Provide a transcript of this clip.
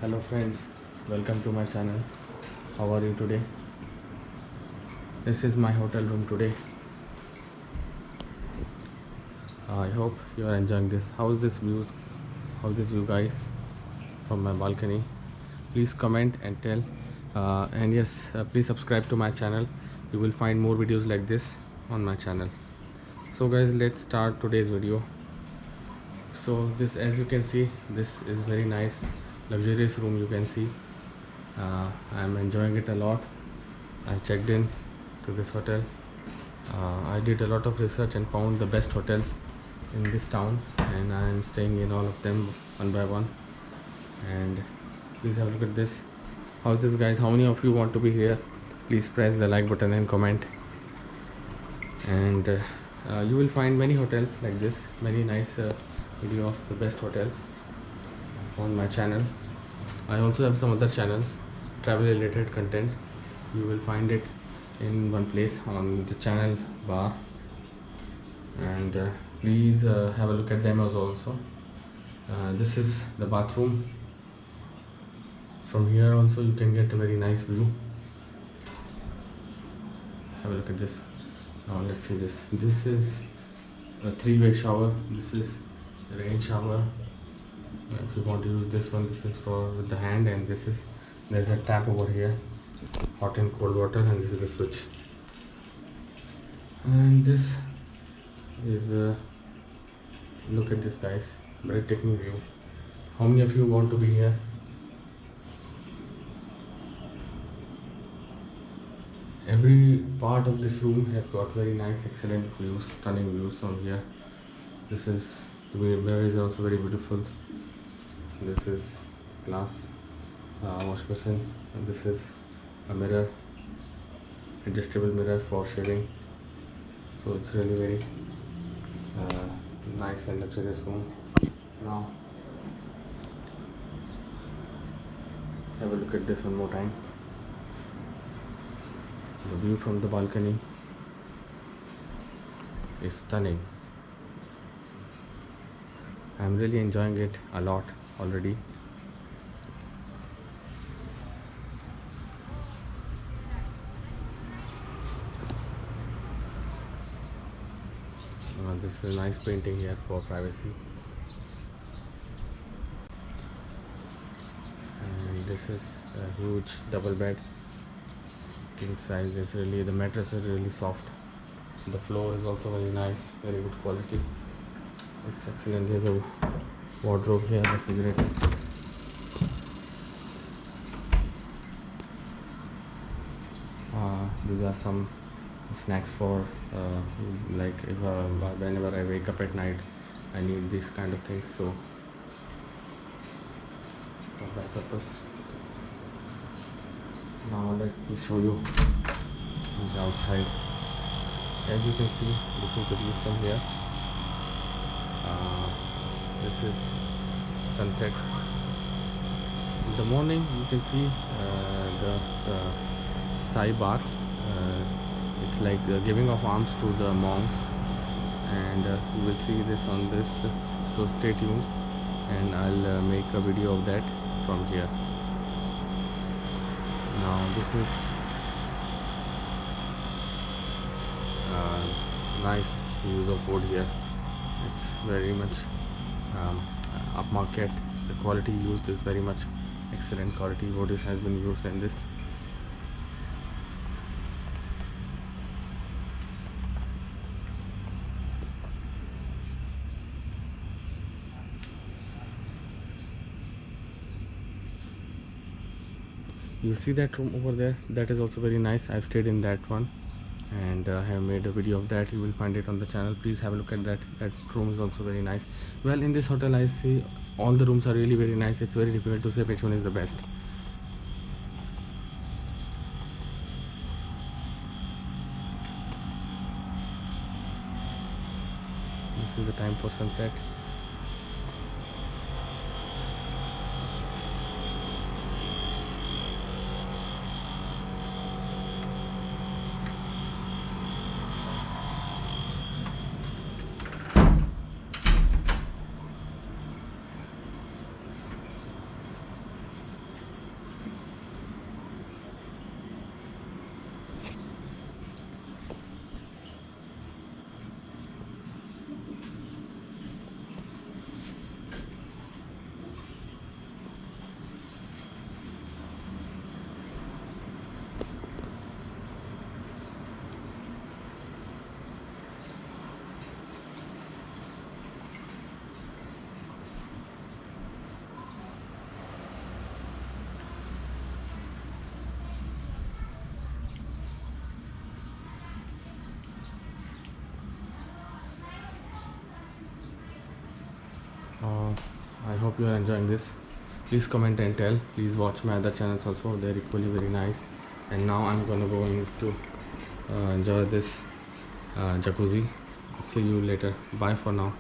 Hello friends, welcome to my channel. How are you today? This is my hotel room today. I hope you are enjoying this. How's this view guys from my balcony? Please comment and tell. And yes, please subscribe to my channel. You will find more videos like this on my channel. So guys, let's start today's video. So this, as you can see, this is very nice luxurious room. You can see I'm enjoying it a lot. I checked in to this hotel. I did a lot of research and found the best hotels in this town, and I am staying in all of them one by one. And please have a look at this. How's this guys? How many of you want to be here? Please press the like button and comment. And you will find many hotels like this, many nice video of the best hotels on my channel. I also have some other channels, travel related content. You will find it in one place on the channel bar, and please have a look at them as also. This is the bathroom. From here also you can get a very nice view. Have a look at this. Now let's see this. This is a three-way shower. This is the rain shower. If you want to use this one, this is for with the hand, and there's a tap over here, hot and cold water, and this is the switch. And this is look at this guys, breathtaking view. How many of you want to be here? Every part of this room has got very nice, excellent views, stunning views from here. This is the mirror is also very beautiful. This is glass wash basin, and this is a mirror, adjustable mirror for shaving. So it's really very nice and luxurious room. Now have a look at this one more time. The view from the balcony is stunning. I'm really enjoying it a lot already. This is a nice painting here for privacy. And this is a huge double bed, king size. It's really, the mattress is really soft. The floor is also very nice, very good quality. It's excellent. There's a wardrobe here, refrigerator. These are some snacks for like if whenever I wake up at night, I need these kind of things, so for that purpose. Now let me show you the outside. As you can see, this is the view from here. This is sunset. In the morning you can see the Sai bath. It's like giving of alms to the monks, and you will see this on this, so stay tuned, and I'll make a video of that from here. Now this is nice use of wood here. It's very much upmarket. The quality used is very much excellent quality. Wood has been used in this. You see that room over there? That is also very nice. I've stayed in that one, and I have made a video of that. You will find it on the channel. Please have a look at that. That room is also very nice. Well, in this hotel I see all the rooms are really very nice. It's very difficult to say which one is the best. This is the time for sunset. uh, I hope you are enjoying this. Please comment and tell. Please watch my other channels also, they're equally very nice. And now I'm gonna go into enjoy this jacuzzi. See you later. Bye for now.